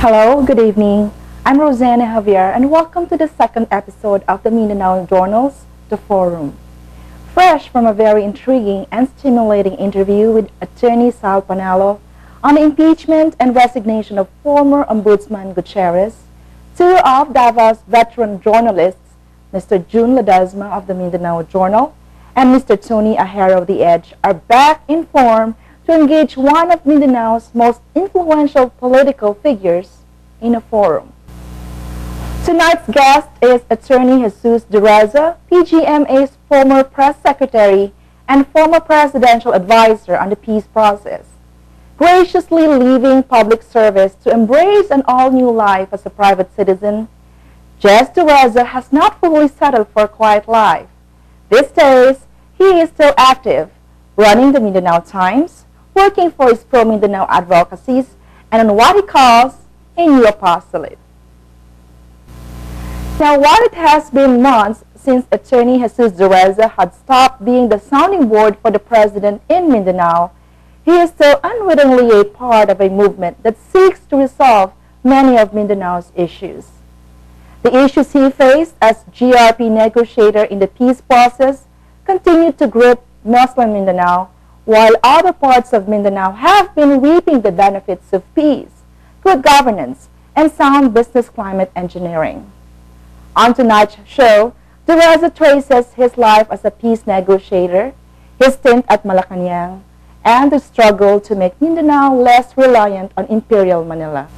Hello, good evening. I'm Rosanna Javier and welcome to the second episode of the Mindanao Journal's The Forum. Fresh from a very intriguing and stimulating interview with Attorney Sal Panalo on the impeachment and resignation of former Ombudsman Gutierrez, two of Davos veteran journalists, Mr. June Ledesma of the Mindanao Journal and Mr. Tony Ahero of The Edge, are back in form to engage one of Mindanao's most influential political figures in a forum. Tonight's guest is Attorney Jesus Dureza, PGMA's former press secretary and former presidential advisor on the peace process. Graciously leaving public service to embrace an all-new life as a private citizen, Jess Dureza has not fully settled for a quiet life. These days, he is still active, running the Mindanao Times, working for his pro-Mindanao advocacies, and on what he calls a new apostolate. Now, while it has been months since Attorney Jesus Dureza had stopped being the sounding board for the president in Mindanao, he is still unwittingly a part of a movement that seeks to resolve many of Mindanao's issues. The issues he faced as GRP negotiator in the peace process continue to grip Muslim Mindanao, while other parts of Mindanao have been reaping the benefits of peace, good governance, and sound business climate engineering. On tonight's show, Dureza traces his life as a peace negotiator, his stint at Malacanang, and the struggle to make Mindanao less reliant on Imperial Manila.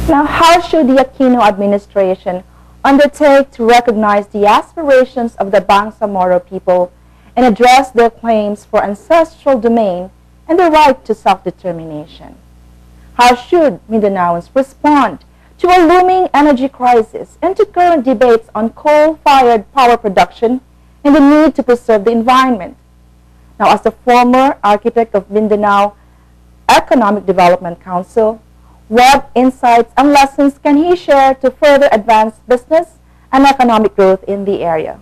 Now, how should the Aquino administration undertake to recognize the aspirations of the Bangsamoro people and address their claims for ancestral domain and the right to self-determination? How should Mindanaoans respond to a looming energy crisis and to current debates on coal-fired power production and the need to preserve the environment? Now, as the former architect of Mindanao Economic Development Council, what insights and lessons can he share to further advance business and economic growth in the area?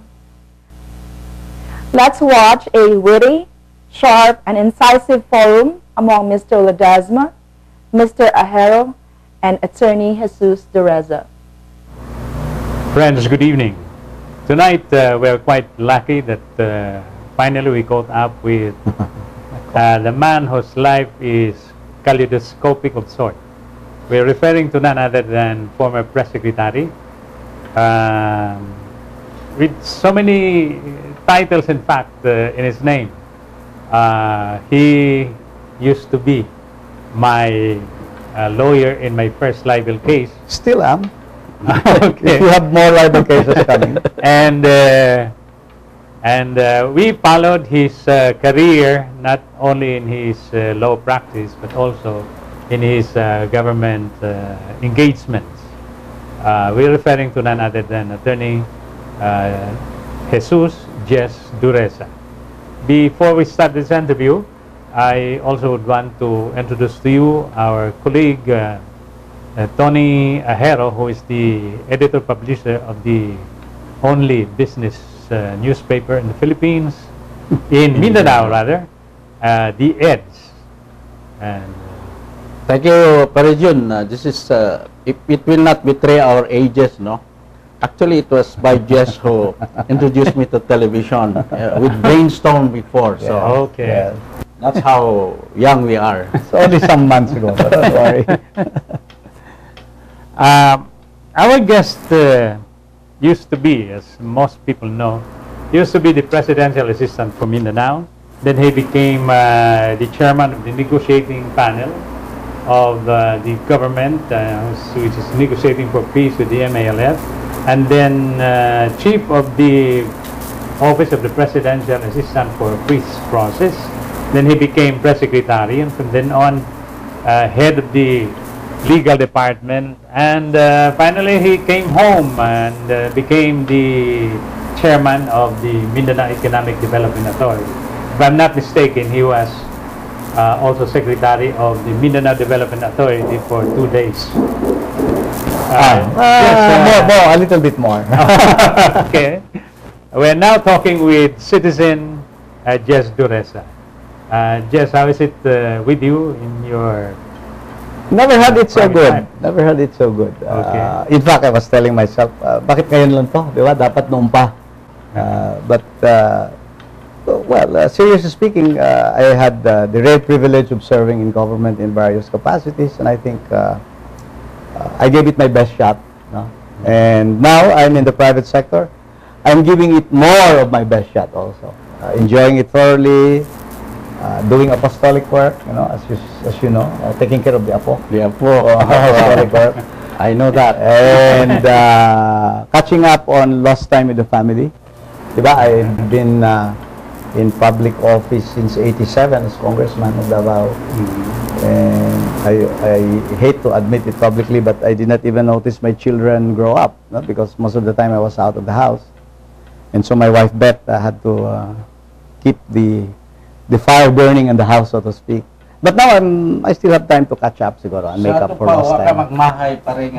Let's watch a witty, sharp, and incisive forum among Mr. Ledesma, Mr. Ahero, and Attorney Jesus Dureza. Friends, good evening. Tonight, we're quite lucky that finally we caught up with the man whose life is kaleidoscopic of sort. We're referring to none other than former press secretary, with so many titles, in fact, in his name. He used to be my lawyer in my first libel case. Still am. Okay. If you have more libel cases coming. And we followed his career not only in his law practice but also in his government engagements. We're referring to none other than Attorney Jesus Jess Dureza. Before we start this interview, I also would want to introduce to you our colleague Tony Ahero, who is the editor-publisher of the only business newspaper in the Philippines, in Mindanao rather, The Edge. And Thank you, Parejun. This is, it will not betray our ages, no? Actually, it was by Jess who introduced me to television. We brainstormed before, so okay. yeah, that's how young we are. It's only some months ago, but don't worry. Our guest used to be, as most people know, used to be the presidential assistant for Mindanao. Then he became the chairman of the negotiating panel of the government, which is negotiating for peace with the MALF. And then chief of the office of the presidential assistant for peace process. Then he became press secretary, and from then on head of the legal department, and finally he came home and became the chairman of the Mindanao Economic Development Authority. If I'm not mistaken, he was also secretary of the Mindanao Development Authority for 2 days. A little bit more. Okay. We're now talking with citizen Jess Dureza. Jess, how is it with you in your Never had it so Prime good. time. Never had it so good. Okay. In fact, I was telling myself, bakit ngayon lang to? Di ba? Dapat noon pa. Seriously speaking, I had the rare privilege of serving in government in various capacities, and I think I gave it my best shot. No? And now I'm in the private sector. I'm giving it more of my best shot also. Enjoying it thoroughly, doing apostolic work, as you know, taking care of the apo. The apo. Apostolic work. I know that. And catching up on lost time with the family. Diba? I've been in public office since '87 as congressman of Davao. And I hate to admit it publicly, but I did not even notice my children grow up, no? Because most of the time I was out of the house. And so my wife Beth had to keep the fire burning in the house, so to speak. But now I still have time to catch up siguro and make up for lost Waka time. magmahay pa rin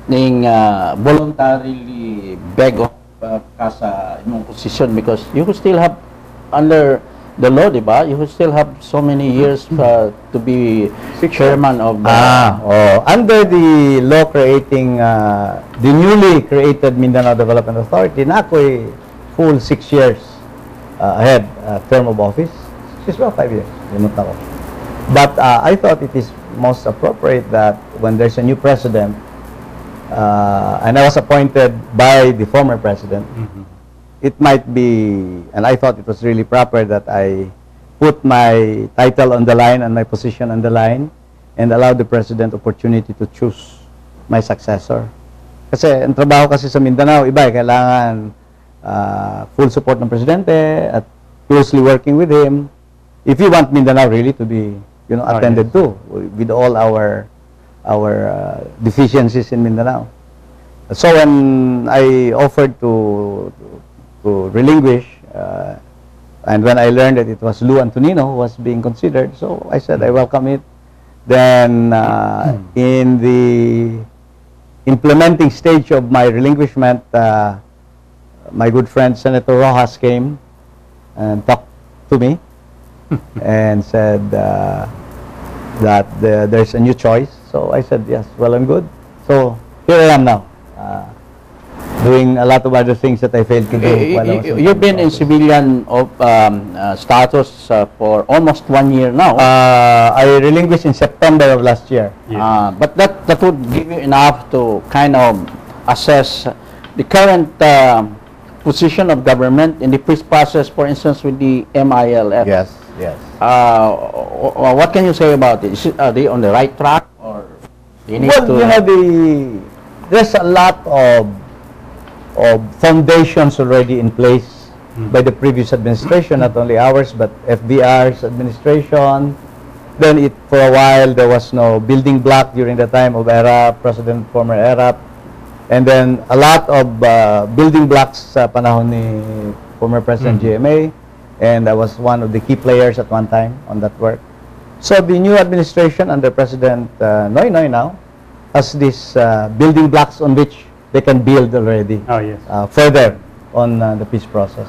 ning voluntarily beg of ka sa imong position because you will still have under the law, di ba? You will still have so many years to be chairman of the... Under the law creating the newly created Mindanao Development Authority, na ako'y full 6 years ahead term of office. 6 years, 5 years. Limot ako. But I thought it is most appropriate that when there's a new president, and I was appointed by the former president, it might be, and I thought it was really proper that I put my title on the line and my position on the line and allow the president opportunity to choose my successor. Kasi ang trabaho kasi sa Mindanao, iba kailangan full support ng presidente at closely working with him if you want Mindanao really to be, attended to with all our deficiencies in Mindanao. So when I offered to relinquish, and when I learned that it was Lou Antonino who was being considered, so I said I welcome it. Then in the implementing stage of my relinquishment, my good friend Senator Rojas came and talked to me and said that there's a new choice. So I said yes, well and good. So here I am now. Doing a lot of other things that I failed to do while I was You've been in civilian status for almost 1 year now. I relinquished in September of last year. But that would give you enough to kind of assess the current position of government in the peace process, for instance, with the MILF. Yes. What can you say about it? Are they on the right track, or you need to? There's a lot of foundations already in place by the previous administration, not only ours, but FBR's administration. Then for a while, there was no building block during the time of former ERAP. And then a lot of building blocks sa panahon ni former President GMA. And I was one of the key players at one time on that work. So the new administration under President Noy now has these building blocks on which they can build already further on the peace process.